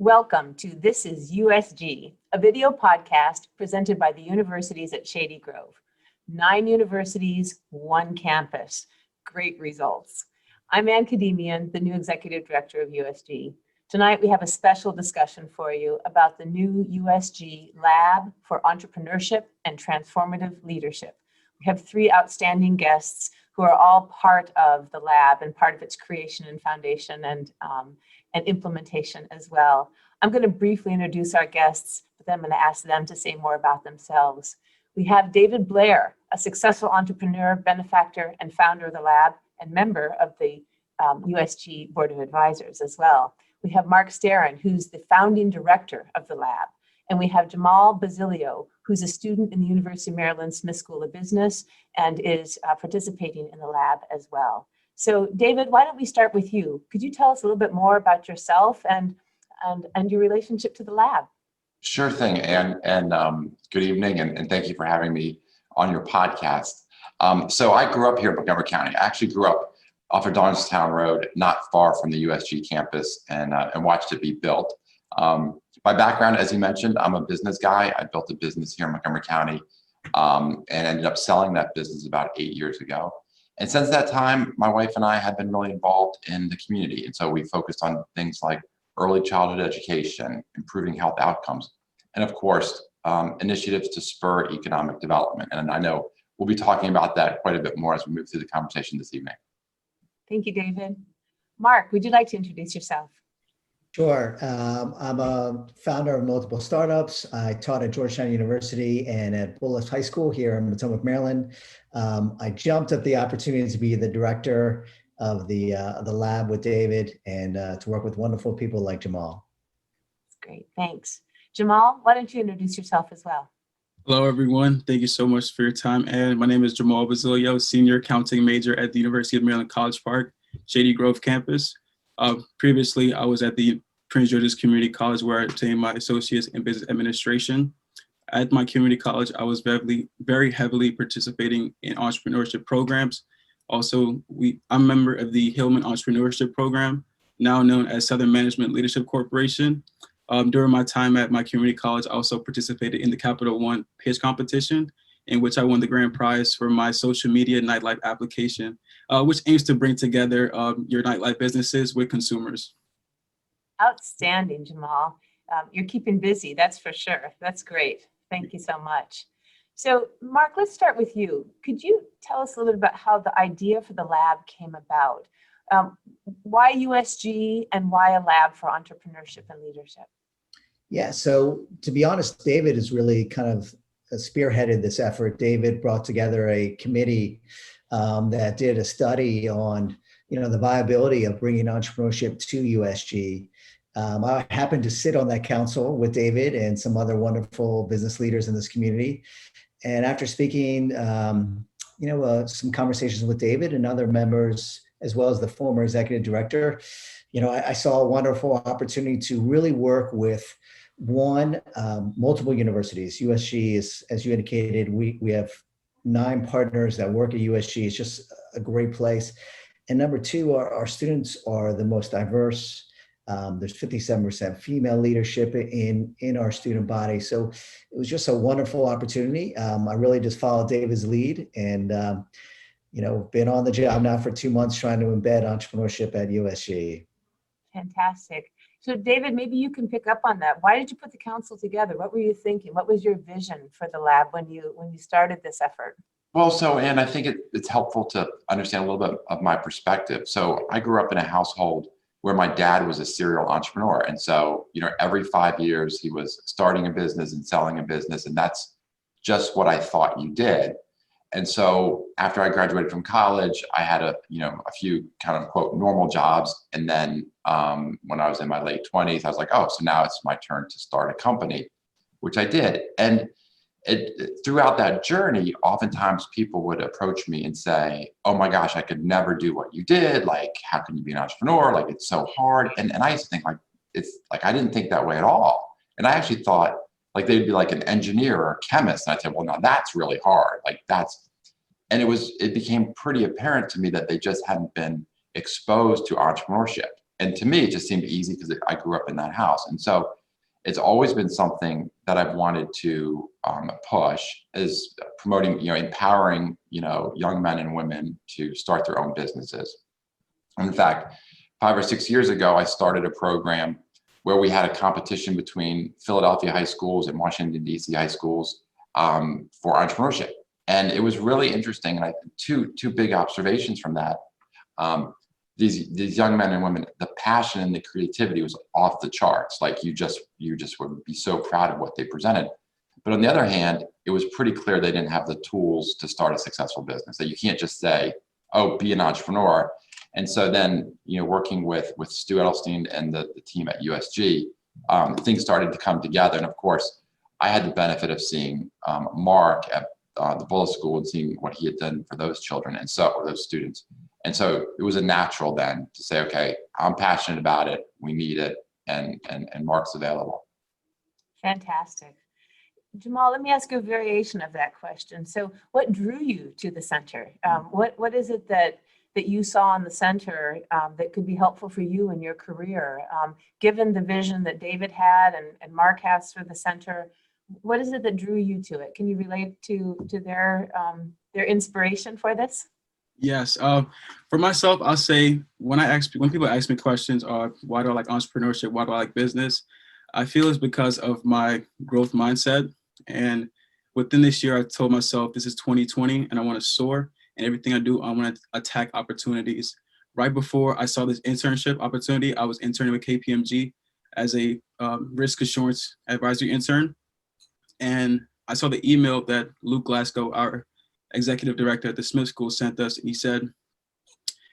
Welcome to This is USG, a video podcast presented by the universities at Shady Grove. 9 universities, 1 campus. Great results. I'm Ann Kademian, the new executive director of USG. Tonight we have a special discussion for you about the new USG Lab for Entrepreneurship and Transformative Leadership. We have 3 outstanding guests who are all part of the lab and part of its creation and foundation and implementation as well. I'm going to briefly introduce our guests, but then I'm going to ask them to say more about themselves. We have David Blair, a successful entrepreneur, benefactor, and founder of the lab, and member of the USG Board of Advisors as well. We have Marc Steren, who's the founding director of the lab. And we have Jamal Bazilio, who's a student in the University of Maryland Smith School of Business and is participating in the lab as well. So David, why don't we start with you? Could you tell us a little bit more about yourself and your relationship to the lab? Sure thing, Ann, and good evening, and thank you for having me on your podcast. So I grew up here in Montgomery County. I actually grew up off of Darnestown Road, not far from the USG campus, and watched it be built. My background, as you mentioned, I'm a business guy. I built a business here in Montgomery County and ended up selling that business about 8 years ago. And since that time, my wife and I have been really involved in the community. And so we focused on things like early childhood education, improving health outcomes, and of course, initiatives to spur economic development. And I know we'll be talking about that quite a bit more as we move through the conversation this evening. Thank you, David. Marc, would you like to introduce yourself? Sure. I'm a founder of multiple startups. I taught at Georgetown University and at Bullis High School here in Potomac, Maryland. I jumped at the opportunity to be the director of the lab with David and to work with wonderful people like Jamal. That's great. Thanks. Jamal, why don't you introduce yourself as well? Hello, everyone. Thank you so much for your time. And my name is Jamal Bazilio, senior accounting major at the University of Maryland College Park, Shady Grove campus. Previously, I was at the Prince George's Community College where I obtained my associates in business administration. At my community college, I was very heavily participating in entrepreneurship programs. Also, I'm a member of the Hillman Entrepreneurship Program, now known as Southern Management Leadership Corporation. During my time at my community college, I also participated in the Capital One pitch competition, in which I won the grand prize for my social media nightlife application, which aims to bring together your nightlife businesses with consumers. Outstanding, Jamal. You're keeping busy, that's for sure. That's great. Thank you so much. So, Marc, let's start with you. Could you tell us a little bit about how the idea for the lab came about? Why USG and why a lab for entrepreneurship and leadership? Yeah, so to be honest, David has really kind of spearheaded this effort. David brought together a committee that did a study on, the viability of bringing entrepreneurship to USG. I happened to sit on that council with David and some other wonderful business leaders in this community. And after speaking, some conversations with David and other members, as well as the former executive director, I saw a wonderful opportunity to really work with multiple universities. USG is, as you indicated, we have 9 partners that work at USG. It's just a great place. And number 2, our students are the most diverse. There's 57% female leadership in our student body. So it was just a wonderful opportunity. I really just followed David's lead and, been on the job now for 2 months trying to embed entrepreneurship at USG. Fantastic. So David, maybe you can pick up on that. Why did you put the council together? What were you thinking? What was your vision for the lab when you started this effort? Well, so Ann, I think it's helpful to understand a little bit of my perspective. So I grew up in a household where my dad was a serial entrepreneur. And so, every 5 years he was starting a business and selling a business. And that's just what I thought you did. And so after I graduated from college, I had a few kind of quote normal jobs. And then when I was in my late 20s, I was like, oh, so now it's my turn to start a company, which I did. And throughout that journey, oftentimes people would approach me and say, oh my gosh, I could never do what you did. Like, how can you be an entrepreneur? Like, it's so hard. And I used to think I didn't think that way at all. And I actually thought like they'd be like an engineer or a chemist. And I'd say, well, no, that's really hard. And it became pretty apparent to me that they just hadn't been exposed to entrepreneurship. And to me, it just seemed easy because I grew up in that house. And so it's always been something that I've wanted to push, is promoting, empowering, young men and women to start their own businesses. In fact, 5 or 6 years ago, I started a program where we had a competition between Philadelphia high schools and Washington, D.C. high schools for entrepreneurship. And it was really interesting. And two big observations from that. These young men and women, the passion and the creativity was off the charts. Like you just would be so proud of what they presented. But on the other hand, it was pretty clear they didn't have the tools to start a successful business. That you can't just say, "Oh, be an entrepreneur." And so then, working with Stu Edelstein and the team at USG, things started to come together. And of course, I had the benefit of seeing Marc at the Bullis School and seeing what he had done for those children or those students. And so it was a natural then to say, okay, I'm passionate about it. We need it. And Marc's available. Fantastic. Jamal, let me ask you a variation of that question. So what drew you to the center? What is it that you saw in the center that could be helpful for you in your career? Given the vision that David had and Marc has for the center, what is it that drew you to it? Can you relate to their inspiration for this? Yes. For myself, I'll say when people ask me questions, why do I like entrepreneurship? Why do I like business? I feel it's because of my growth mindset. And within this year, I told myself this is 2020 and I want to soar. And everything I do, I want to attack opportunities. Right before I saw this internship opportunity, I was interning with KPMG as a risk assurance advisory intern. And I saw the email that Luke Glasgow, our executive director at the Smith School, sent us. And he said,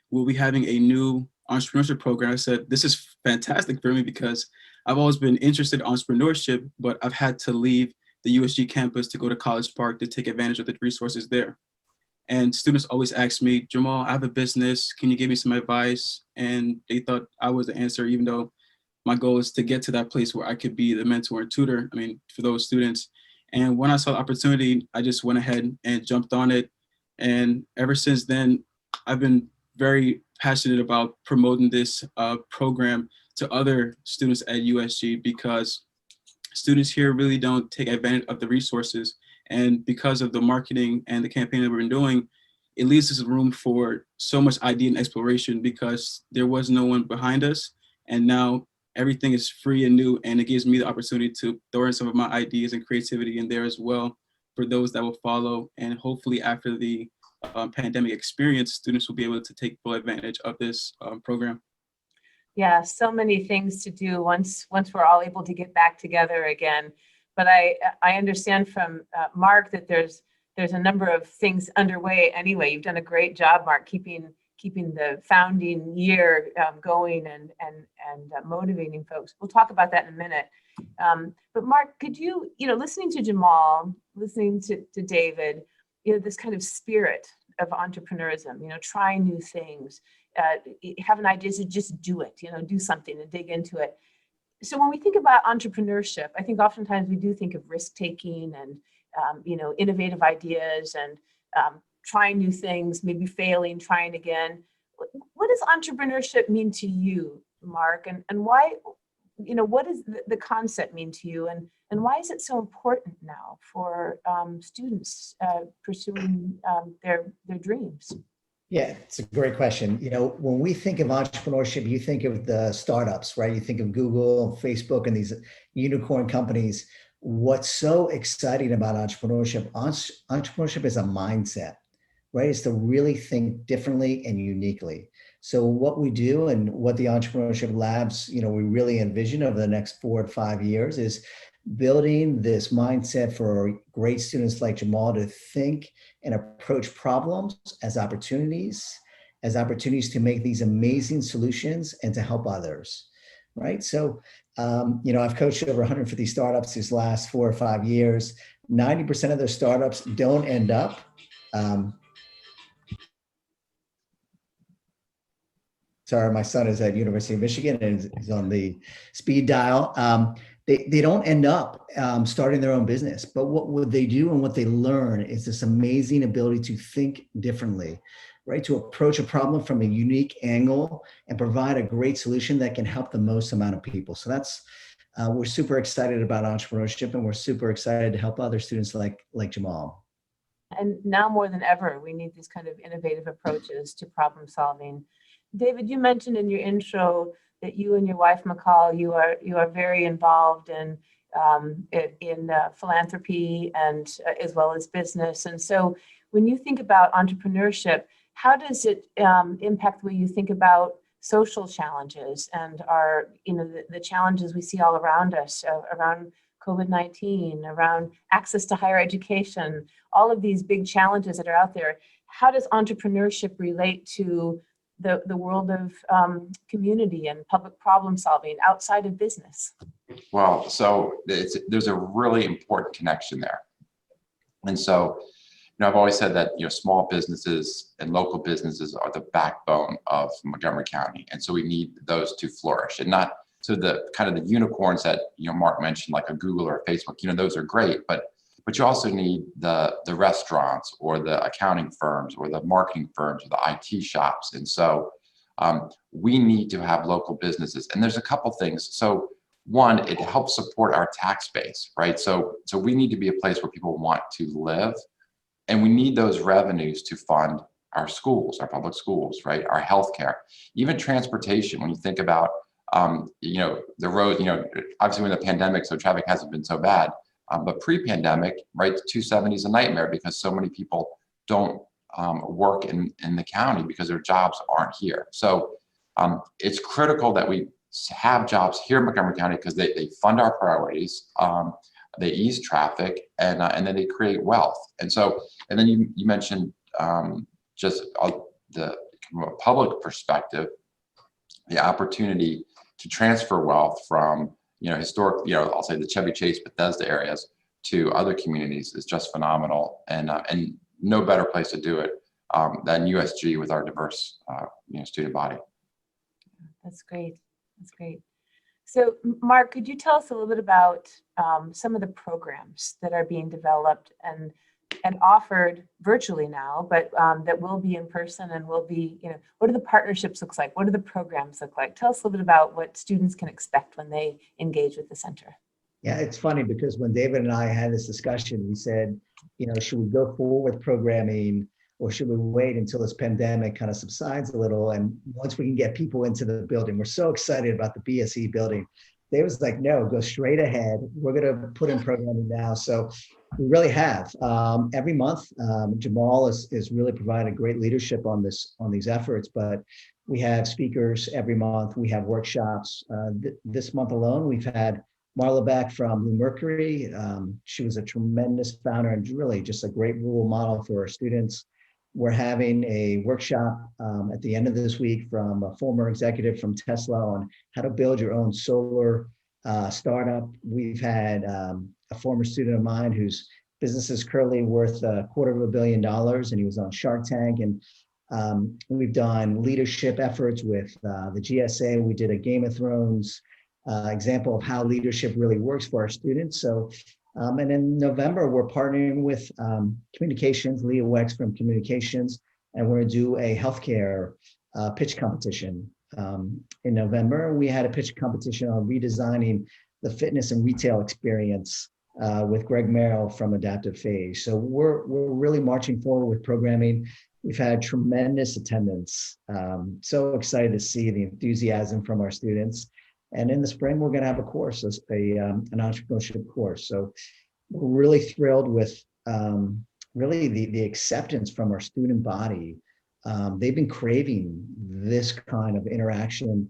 we'll be having a new entrepreneurship program. I said, this is fantastic for me because I've always been interested in entrepreneurship, but I've had to leave the USG campus to go to College Park to take advantage of the resources there. And students always ask me, Jamal, I have a business. Can you give me some advice? And they thought I was the answer, even though my goal is to get to that place where I could be the mentor and tutor, for those students. And when I saw the opportunity, I just went ahead and jumped on it. And ever since then, I've been very passionate about promoting this program to other students at USG because students here really don't take advantage of the resources. And because of the marketing and the campaign that we've been doing, it leaves us room for so much idea and exploration because there was no one behind us. And now everything is free and new, and it gives me the opportunity to throw in some of my ideas and creativity in there as well for those that will follow. And hopefully after the pandemic experience, students will be able to take full advantage of this program. Yeah, so many things to do once we're all able to get back together again. But I understand from Marc that there's a number of things underway anyway. You've done a great job, Marc, keeping the founding year going and motivating folks. We'll talk about that in a minute. But Marc, could you, listening to Jamal, listening to David, this kind of spirit of entrepreneurism, try new things, have an idea to just do it, do something and dig into it. So when we think about entrepreneurship, I think oftentimes we do think of risk-taking and, innovative ideas and trying new things, maybe failing, trying again. What does entrepreneurship mean to you, Marc? And why, what does the concept mean to you? And why is it so important now for students pursuing their dreams? Yeah, it's a great question. When we think of entrepreneurship, you think of the startups, right? You think of Google, Facebook, and these unicorn companies. What's so exciting about entrepreneurship? Entrepreneurship is a mindset, right? It's to really think differently and uniquely. So what we do and what the Entrepreneurship Labs, we really envision over the next 4 to 5 years is building this mindset for great students like Jamal to think and approach problems as opportunities to make these amazing solutions and to help others, right? So, I've coached over 150 startups these last 4 or 5 years. 90% of their startups don't end up. Sorry, my son is at University of Michigan and is on the speed dial. They don't end up starting their own business, but what they do and what they learn is this amazing ability to think differently, right? To approach a problem from a unique angle and provide a great solution that can help the most amount of people. So that's, we're super excited about entrepreneurship, and we're super excited to help other students like Jamal. And now more than ever, we need these kind of innovative approaches to problem solving. David, you mentioned in your intro that you and your wife, McCall, you are very involved in philanthropy and as well as business. And so when you think about entrepreneurship, how does it impact the way you think about social challenges and the challenges we see all around us, around COVID-19, around access to higher education, all of these big challenges that are out there? How does entrepreneurship relate to the world of community and public problem solving outside of business? Well, so there's a really important connection there. And so, I've always said that, small businesses and local businesses are the backbone of Montgomery County. And so we need those to flourish, and not so the kind of the unicorns that, Marc mentioned, like a Google or a Facebook, those are great, but you also need the restaurants or the accounting firms or the marketing firms or the IT shops. And so we need to have local businesses. And there's a couple things. So one, it helps support our tax base, right? So we need to be a place where people want to live, and we need those revenues to fund our schools, our public schools, right? Our healthcare, even transportation. When you think about, the road, obviously when the pandemic, so traffic hasn't been so bad, but pre-pandemic, right, 270 is a nightmare because so many people don't work in the county because their jobs aren't here. So it's critical that we have jobs here in Montgomery County because they fund our priorities, they ease traffic, and then they create wealth. And so, and then you mentioned just from a public perspective, the opportunity to transfer wealth from historic, I'll say the Chevy Chase, Bethesda areas to other communities is just phenomenal, and no better place to do it than USG with our diverse student body. That's great. That's great. So, Marc, could you tell us a little bit about some of the programs that are being developed and offered virtually now, but that will be in person and will be, what do the partnerships look like? What do the programs look like? Tell us a little bit about what students can expect when they engage with the center. Yeah, it's funny because when David and I had this discussion, we said, should we go forward with programming, or should we wait until this pandemic kind of subsides a little? And once we can get people into the building, we're so excited about the BSE building. David was like, no, go straight ahead. We're going to put in programming now. So we really have. Every month, Jamal is really providing great leadership on these efforts, but we have speakers every month. We have workshops. This month alone, we've had Marla back from Blue Mercury. She was a tremendous founder and really just a great role model for our students. We're having a workshop at the end of this week from a former executive from Tesla on how to build your own solar startup. We've had a former student of mine whose business is currently worth $250 million, and he was on Shark Tank. And we've done leadership efforts with the GSA. We did a Game of Thrones example of how leadership really works for our students. So, and in November, we're partnering with communications, Leah Wex from communications, and we're going to do a healthcare pitch competition in November. We had a pitch competition on redesigning the fitness and retail experience with Greg Merrill from Adaptive Phase. So we're really marching forward with programming. We've had tremendous attendance. So excited to see the enthusiasm from our students. And in the spring, we're going to have a course, an entrepreneurship course. So we're really thrilled with really the acceptance from our student body. They've been craving this kind of interaction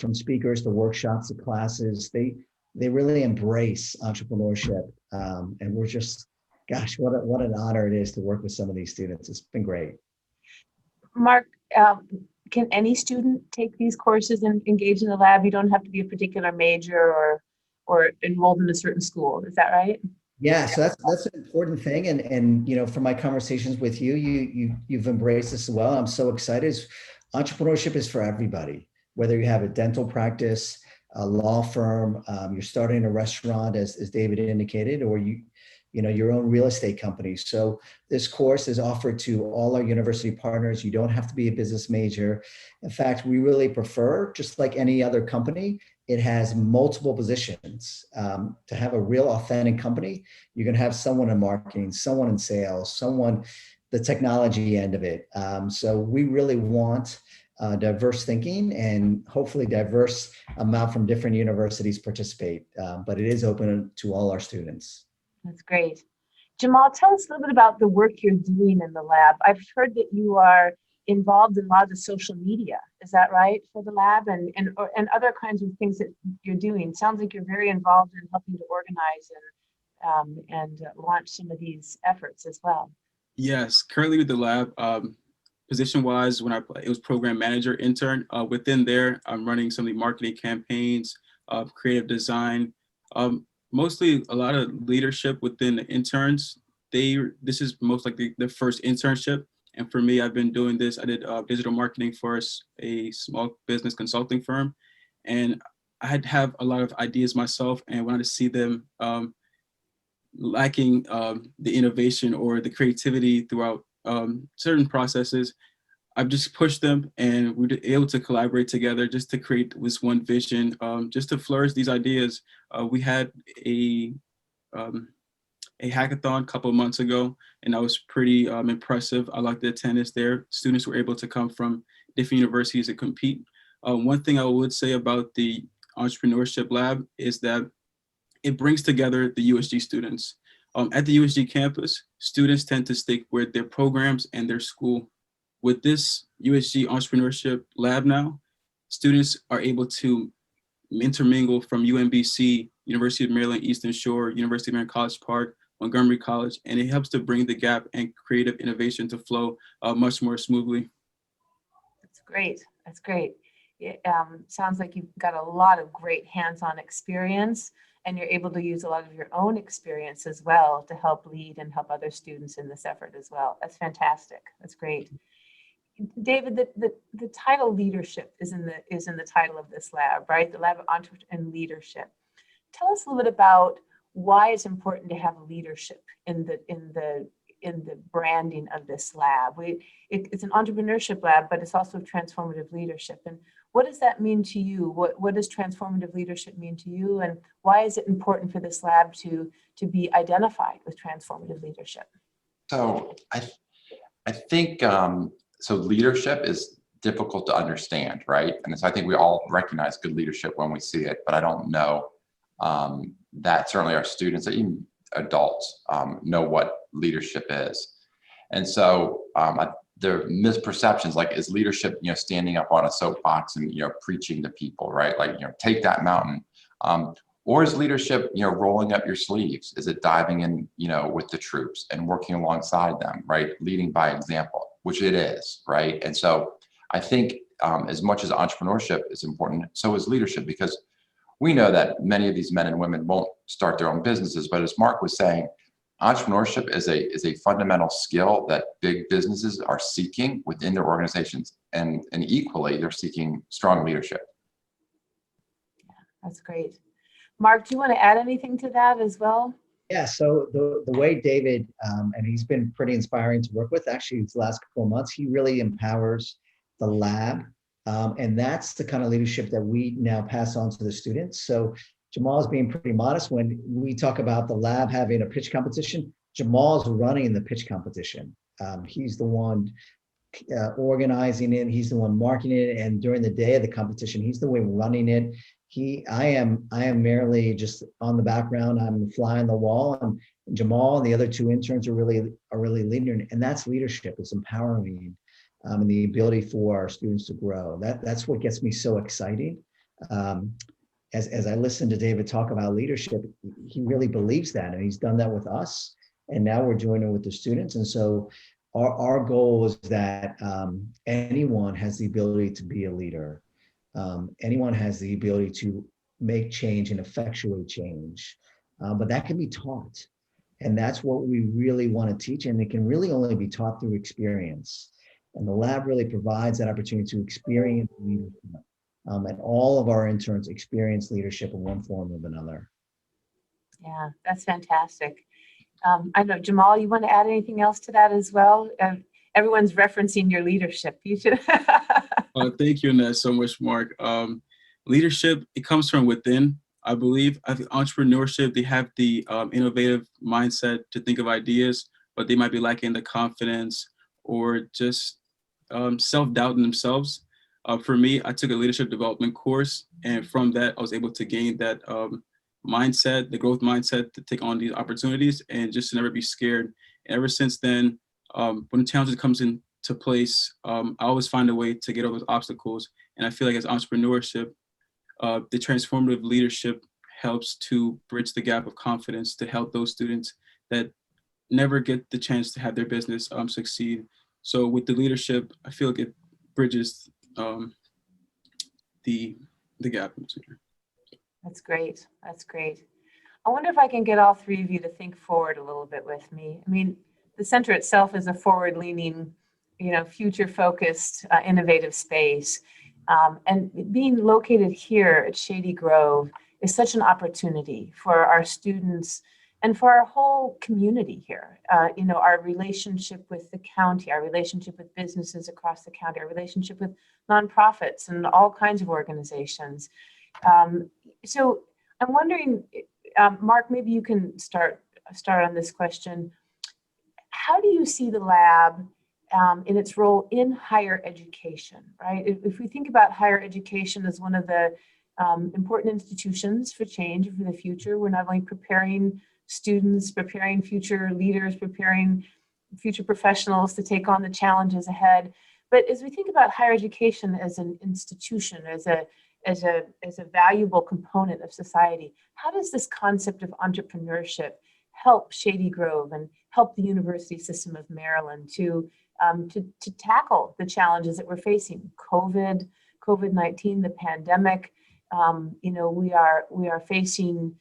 from speakers to workshops to classes. They really embrace entrepreneurship. And we're just, gosh, what an honor it is to work with some of these students. It's been great. Marc, can any student take these courses and engage in the lab? You don't have to be a particular major or enrolled in a certain school. Is that right? Yeah, so that's an important thing. And from my conversations with you've embraced this as well. I'm so excited. Entrepreneurship is for everybody, whether you have a dental practice, a law firm, you're starting a restaurant, as David indicated, or your own real estate company. So this course is offered to all our university partners. You don't have to be a business major. In fact, we really prefer, just like any other company, it has multiple positions. To have a real authentic company, you're going to have someone in marketing, someone in sales, someone the technology end of it. So we really want diverse thinking, and hopefully diverse amount from different universities participate. But it is open to all our students. That's great. Jamal, tell us a little bit about the work you're doing in the lab. I've heard that you are involved in a lot of the social media. Is that right, for the lab, and other kinds of things that you're doing? Sounds like you're very involved in helping to organize and launch some of these efforts as well. Yes, currently with the lab, position-wise, it was program manager intern. Within there, I'm running some of the marketing campaigns, creative design, mostly a lot of leadership within the interns. This is most like the first internship. And for me, I've been doing this. I did digital marketing for a small business consulting firm. And I had to have a lot of ideas myself, and wanted to see them lacking the innovation or the creativity throughout certain processes. I've just pushed them, and we were able to collaborate together just to create this one vision, just to flourish these ideas. We had a hackathon a couple of months ago, and that was pretty impressive. I liked the attendance there. Students were able to come from different universities to compete. One thing I would say about the Entrepreneurship Lab is that it brings together the USG students. At the USG campus, students tend to stick with their programs and their school. With this USG Entrepreneurship Lab now, students are able to intermingle from UMBC, University of Maryland Eastern Shore, University of Maryland College Park, Montgomery College, and it helps to bring the gap and creative innovation to flow much more smoothly. That's great. That's great. It sounds like you've got a lot of great hands-on experience, and you're able to use a lot of your own experience as well to help lead and help other students in this effort as well. That's fantastic. That's great. David, the title leadership is in the title of this lab, right? The Lab of Entrepreneurship and Leadership. Tell us a little bit about why it's important to have leadership in the branding of this lab. It's an entrepreneurship lab, but it's also transformative leadership. And what does that mean to you? What does transformative leadership mean to you? And why is it important for this lab to be identified with transformative leadership? So I think so leadership is difficult to understand, right? And so I think we all recognize good leadership when we see it, but I don't know that certainly our students, even adults, know what leadership is. And so there are misperceptions, like, is leadership, standing up on a soapbox and, preaching to people, right? Like, take that mountain. Or is leadership, rolling up your sleeves? Is it diving in, with the troops and working alongside them, right? Leading by example, which it is, right? And so I think as much as entrepreneurship is important, so is leadership, because we know that many of these men and women won't start their own businesses. But as Marc was saying, entrepreneurship is a fundamental skill that big businesses are seeking within their organizations, and equally they're seeking strong leadership. Yeah, that's great. Marc, do you want to add anything to that as well? Yeah, so the way David, and he's been pretty inspiring to work with actually these last couple of months, he really empowers the lab. And that's the kind of leadership that we now pass on to the students. So Jamal's being pretty modest. When we talk about the lab having a pitch competition, Jamal's running the pitch competition. He's the one organizing it. He's the one marketing it. And during the day of the competition, he's the one running it. I am merely just on the background. I'm the fly on the wall, and Jamal and the other two interns are really leading. And that's leadership. It's empowering. And the ability for our students to grow. That's what gets me so excited. As I listen to David talk about leadership, he really believes that, and he's done that with us, and now we're doing it with the students. And so our goal is that anyone has the ability to be a leader. Anyone has the ability to make change and effectuate change, but that can be taught. And that's what we really want to teach, and it can really only be taught through experience. And the lab really provides that opportunity to experience leadership. And all of our interns experience leadership in one form or another. Yeah, that's fantastic. I know, Jamal, you want to add anything else to that as well? Everyone's referencing your leadership. You should. Thank you, Annette, so much, Marc. Leadership, it comes from within, I believe. I think entrepreneurship, they have the innovative mindset to think of ideas, but they might be lacking the confidence or just self-doubt in themselves. For me, I took a leadership development course, and from that, I was able to gain that mindset, the growth mindset to take on these opportunities and just to never be scared. And ever since then, when the challenges comes into place, I always find a way to get over those obstacles. And I feel like as entrepreneurship, the transformative leadership helps to bridge the gap of confidence to help those students that never get the chance to have their business succeed. So with the leadership, I feel like it bridges the gap in between. That's great. That's great. I wonder if I can get all three of you to think forward a little bit with me. I mean, the center itself is a forward-leaning, future-focused, innovative space. And being located here at Shady Grove is such an opportunity for our students and for our whole community here. Our relationship with the county, our relationship with businesses across the county, our relationship with nonprofits and all kinds of organizations. So I'm wondering, Marc, maybe you can start on this question. How do you see the lab in its role in higher education, right? If we think about higher education as one of the important institutions for change for the future, we're not only preparing students, preparing future leaders, preparing future professionals to take on the challenges ahead. But as we think about higher education as an institution, as a valuable component of society, how does this concept of entrepreneurship help Shady Grove and help the University System of Maryland to tackle the challenges that we're facing? COVID-19, the pandemic. We are facing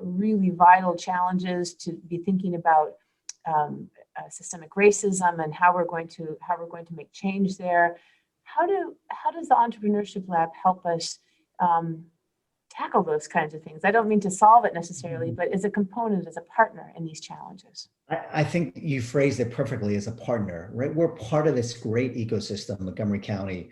really vital challenges to be thinking about systemic racism and how we're going to make change there. How does the Entrepreneurship Lab help us tackle those kinds of things? I don't mean to solve it necessarily, but as a component, as a partner in these challenges. I think you phrased it perfectly, as a partner, right? We're part of this great ecosystem, Montgomery County,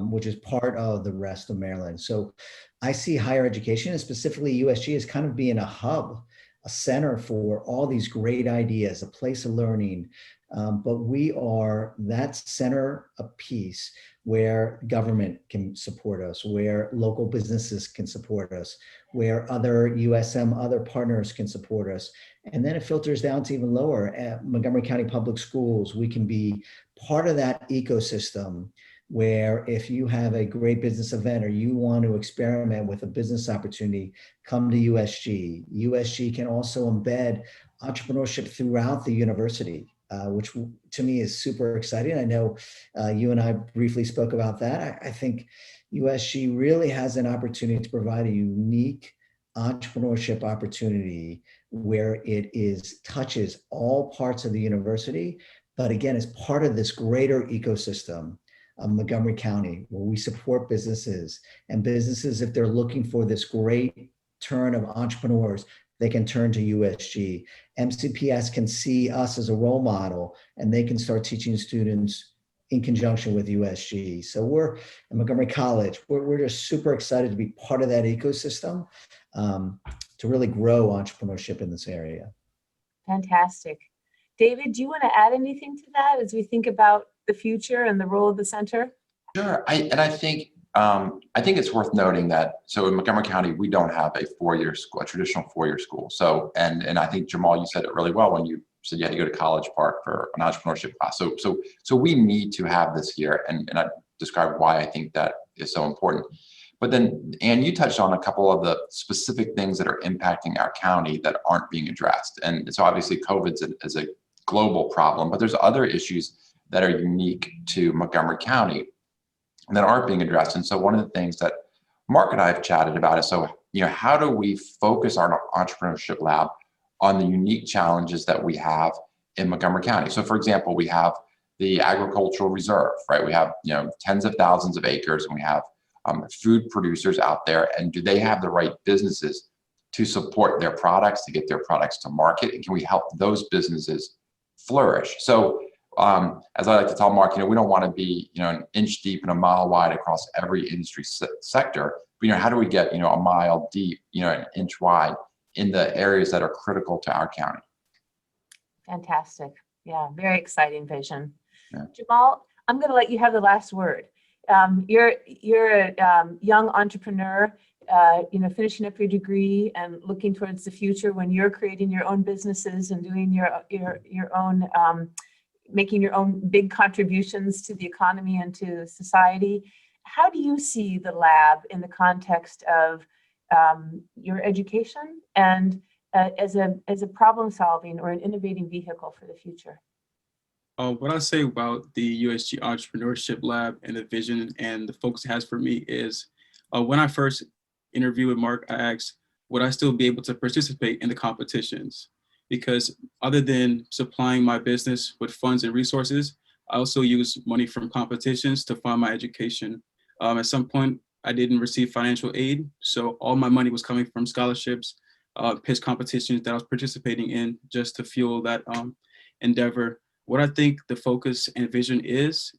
which is part of the rest of Maryland. So I see higher education, and specifically USG, as kind of being a hub, a center for all these great ideas, a place of learning. But we are that center of piece where government can support us, where local businesses can support us, where other USM, other partners can support us. And then it filters down to even lower at Montgomery County Public Schools. We can be part of that ecosystem where if you have a great business event or you want to experiment with a business opportunity, come to USG. USG can also embed entrepreneurship throughout the university, which to me is super exciting. I know you and I briefly spoke about that. I think USG really has an opportunity to provide a unique entrepreneurship opportunity where it touches all parts of the university, but again, as part of this greater ecosystem of Montgomery County, where we support businesses, and businesses, if they're looking for this great turn of entrepreneurs, they can turn to USG. MCPS can see us as a role model, and they can start teaching students in conjunction with USG. So we're at Montgomery College, we're just super excited to be part of that ecosystem to really grow entrepreneurship in this area. Fantastic. David, do you want to add anything to that as we think about the future and the role of the center? Sure. I think it's worth noting that, so in Montgomery County, we don't have a four-year school, a traditional four-year school. So, and I think, Jamal, you said it really well when you said you had to go to College Park for an entrepreneurship class. So we need to have this here, and I described why I think that is so important. But then, Anne, you touched on a couple of the specific things that are impacting our county that aren't being addressed. And so obviously COVID is a global problem, but there's other issues that are unique to Montgomery County that aren't being addressed. And so one of the things that Marc and I have chatted about is, how do we focus our Entrepreneurship Lab on the unique challenges that we have in Montgomery County? So for example, we have the agricultural reserve, right? We have, tens of thousands of acres, and we have food producers out there, and do they have the right businesses to support their products, to get their products to market? And can we help those businesses flourish? So as I like to tell Marc, we don't want to be, an inch deep and a mile wide across every industry sector. But, how do we get, a mile deep, an inch wide in the areas that are critical to our county? Fantastic. Yeah, very exciting vision. Yeah. Jamal, I'm going to let you have the last word. You're a young entrepreneur, finishing up your degree and looking towards the future when you're creating your own businesses and doing your own, making your own big contributions to the economy and to society. How do you see the lab in the context of your education and as a problem solving or an innovating vehicle for the future? What I say about the USG Entrepreneurship Lab and the vision and the focus it has for me is when I first interviewed with Marc, I asked, would I still be able to participate in the competitions? Because other than supplying my business with funds and resources, I also use money from competitions to fund my education. At some point, I didn't receive financial aid, so all my money was coming from scholarships, pitch competitions that I was participating in just to fuel that endeavor. What I think the focus and vision is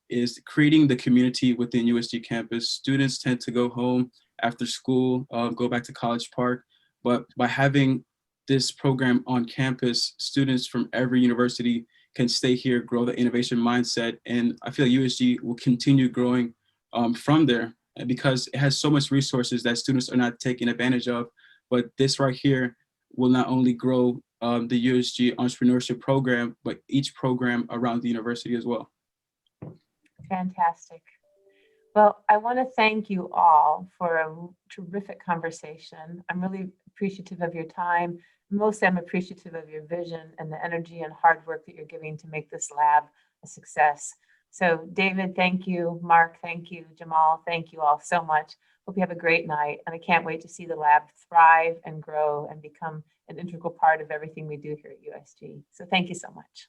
creating the community within USG campus. Students tend to go home after school, go back to College Park, but by having this program on campus, students from every university can stay here, grow the innovation mindset, and I feel USG will continue growing from there because it has so much resources that students are not taking advantage of, but this right here will not only grow the USG entrepreneurship program, but each program around the university as well. Fantastic. Well, I want to thank you all for a terrific conversation. I'm really appreciative of your time. Mostly, I'm appreciative of your vision and the energy and hard work that you're giving to make this lab a success. So David, thank you. Marc, thank you. Jamal, thank you all so much. Hope you have a great night. And I can't wait to see the lab thrive and grow and become an integral part of everything we do here at USG. So thank you so much.